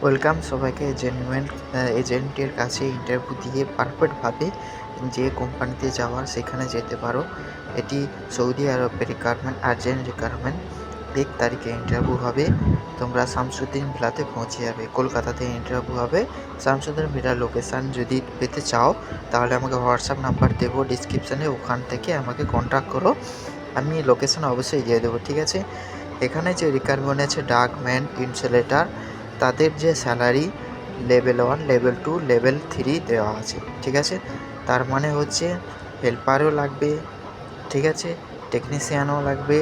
Welcome সবাইকে। Genuine এজেন্টের কাছে ইন্টারভিউ দিয়ে পারফেক্টভাবে যে কোম্পানিতে যাওয়ার সেখানে যেতে পারো। এটি সৌদি আরবের রিকোয়ারমেন্ট, আর্জেন্ট রিকোয়ারমেন্ট। 1 তারিখে ইন্টারভিউ হবে। তোমরা শামসুদ্দিন ভিলাতে পৌঁছে যাবে। কলকাতাতে ইন্টারভিউ হবে। শামসুদ্দিন ভিলার লোকেশান যদি পেতে চাও তাহলে আমাকে হোয়াটসঅ্যাপ নাম্বার দেবো ডিসক্রিপশানে, ওখান থেকে আমাকে কন্ট্যাক্ট করো। আমি লোকেশান অবশ্যই দিয়ে দেবো, ঠিক আছে। এখানে যে রিকোয়ারমেন্ট আছে ডাকম্যান, ইনসুলেটর, তাদের যে স্যালারি লেভেল 1, লেভেল 2, লেভেল 3 দেওয়া আছে, ঠিক আছে। তার মানে হচ্ছে হেল্পারও লাগবে, ঠিক আছে, টেকনিশিয়ানও লাগবে।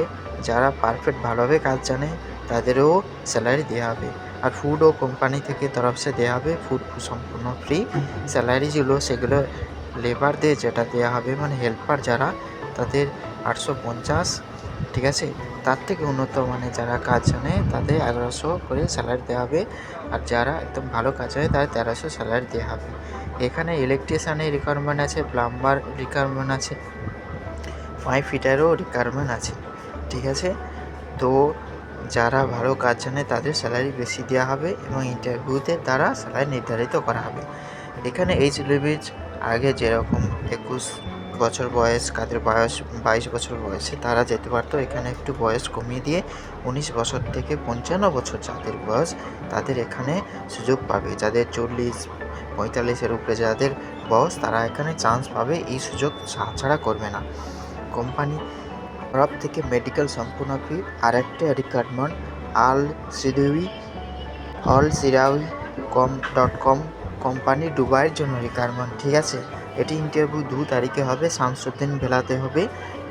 যারা পারফেক্ট ভালোভাবে কাজ জানে তাদেরও স্যালারি দেওয়া হবে। আর ফুডও কোম্পানি থেকে তরফ সে দেওয়া হবে। ফুড সম্পূর্ণ ফ্রি। স্যালারি যেগুলো সেগুলো লেবারদের যেটা দেওয়া হবে, মানে হেল্পার যারা, তাদের 850, ঠিক আছে। তার থেকে উন্নত মানে যারা কাজ জানে তাদের 1100 করে স্যালারি দেওয়া হবে। আর যারা একদম ভালো কাজ জানে তাদের 1300 স্যালারি দেওয়া হবে। এখানে ইলেকট্রিশিয়ানের রিকোয়ারমেন্ট আছে, প্লাম্বার রিকোয়ারমেন্ট আছে, পাইপ ফিটারও রিকোয়ারমেন্ট আছে, ঠিক আছে। তো যারা ভালো কাজ জানে তাদের স্যালারি বেশি দেওয়া হবে এবং ইন্টারভিউতে দ্বারা স্যালারি নির্ধারিত করা হবে। এখানে এইজ লিমিট আগে যেরকম 21 বছর বয়স, কাদের বয়স 22 বছর বয়সে তারা যেতে পারতো, এখানে একটু বয়স কমিয়ে দিয়ে 19 বছর থেকে 55 বছর যাদের বয়স তাদের এখানে সুযোগ পাবে। যাদের 40-45-এর উপরে যাদের বয়স তারা এখানে চান্স পাবে, এই সুযোগ ছাড়া করবে না। কোম্পানি তরফ থেকে মেডিকেল সম্পূর্ণ ফ্রি। আর একটা রিকোয়ারমেন্ট alsidawi.com কোম্পানি দুবাইয়ের জন্য রিকোয়ারমেন্ট, ঠিক আছে। এটি ইন্টারভিউ 2 তারিখে হবে। শামসুদ্দিন ভিলাতে হবে।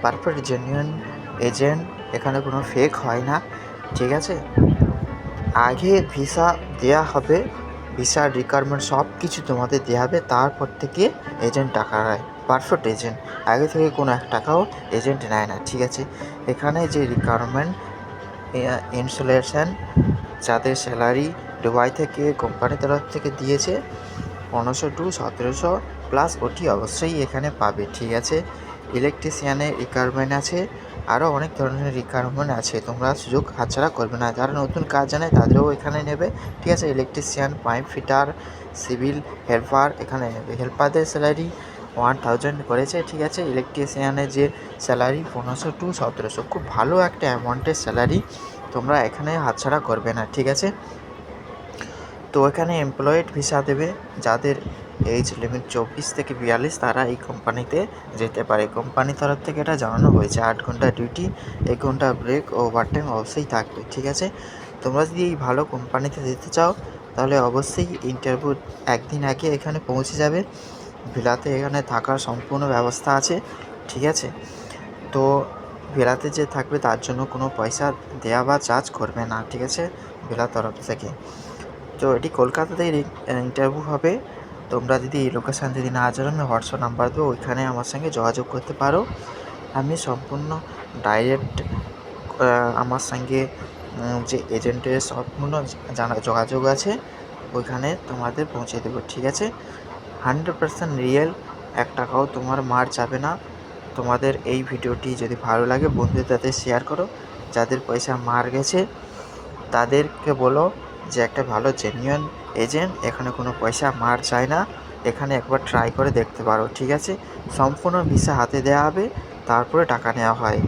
পারফেক্ট জেনুইন এজেন্ট, এখানে কোনো ফেক হয় না, ঠিক আছে। আগে ভিসা দেয়া হবে, ভিসার রিকোয়ারমেন্ট সব কিছু তোমাদের দেওয়া হবে, তারপর থেকে এজেন্ট টাকা নেয়। পারফেক্ট এজেন্ট, আগে থেকে কোনো 1 টাকাও এজেন্ট নেয় না, ঠিক আছে। এখানে যে রিকোয়ারমেন্ট ইনসুলেশন, যাদের স্যালারি দুবাই থেকে কোম্পানির তরফ থেকে দিয়েছে 1500 to 1700 প্লাস, ওটি অবশ্যই এখানে পাবে, ঠিক আছে। ইলেকট্রিশিয়ানের রিকোয়ারমেন্ট আছে, আরও অনেক ধরনের রিকোয়ারমেন্ট আছে। তোমরা সুযোগ হাতছাড়া করবে না। যারা নতুন কাজ জানে তাদেরও এখানে নেবে, ঠিক আছে। Electrician, pipe fitter, civil helper এখানে নেবে। হেল্পারদের স্যালারি 1000 করেছে, ঠিক আছে। ইলেকট্রিশিয়ানের যে স্যালারি 1500 to 1700, খুব ভালো একটা অ্যামাউন্টের স্যালারি। তোমরা এখানে হাতছাড়া করবে না, ঠিক আছে। তো এখানে এমপ্লয়েড ভিসা দেবে। যাদের এইজ লিমিট 24 থেকে 42 তারা এই কোম্পানিতে যেতে পারে। কোম্পানির তরফ থেকে এটা জানানো হয়েছে। 8 ঘন্টা ডিউটি, 1 ঘন্টা ব্রেক ও ওভারটাইম অবশ্যই থাকবে, ঠিক আছে। তোমরা যদি এই ভালো কোম্পানিতে যেতে চাও তাহলে অবশ্যই ইন্টারভিউ একদিন আগে এখানে পৌঁছে যাবে। ভিলাতে এখানে থাকার সম্পূর্ণ ব্যবস্থা আছে, ঠিক আছে। তো ভিলাতে যে থাকবে তার জন্য কোনো পয়সা দেওয়া বা চার্জ করবে না, ঠিক আছে, ভিলার তরফ থেকে। তো এটি কলকাতাতেই ইন্টারভিউ হবে। তোমরা যদি এই লোকেশান যদি না জানো, আমি হোয়াটসঅ্যাপ নাম্বার দেবো, ওইখানে আমার সঙ্গে যোগাযোগ করতে পারো। আমি সম্পূর্ণ ডাইরেক্ট আমার সঙ্গে যে এজেন্টের সম্পূর্ণ যোগাযোগ আছে, ওইখানে তোমাদের পৌঁছে দেবো, ঠিক আছে। 100% রিয়েল, 1 টাকাও তোমার মার যাবে না। তোমাদের এই ভিডিওটি যদি ভালো লাগে বন্ধুদের সাথে শেয়ার করো। যাদের পয়সা মার গেছে তাদেরকে বলো যে একটা ভালো জেনুইন এজেন্ট, এখানে কোনো পয়সা মার চায় না, এখানে একবার ট্রাই করে দেখতে পারো, ঠিক আছে। সম্পূর্ণ ভিসা হাতে দেওয়া হবে, তারপরে টাকা নেওয়া হয়।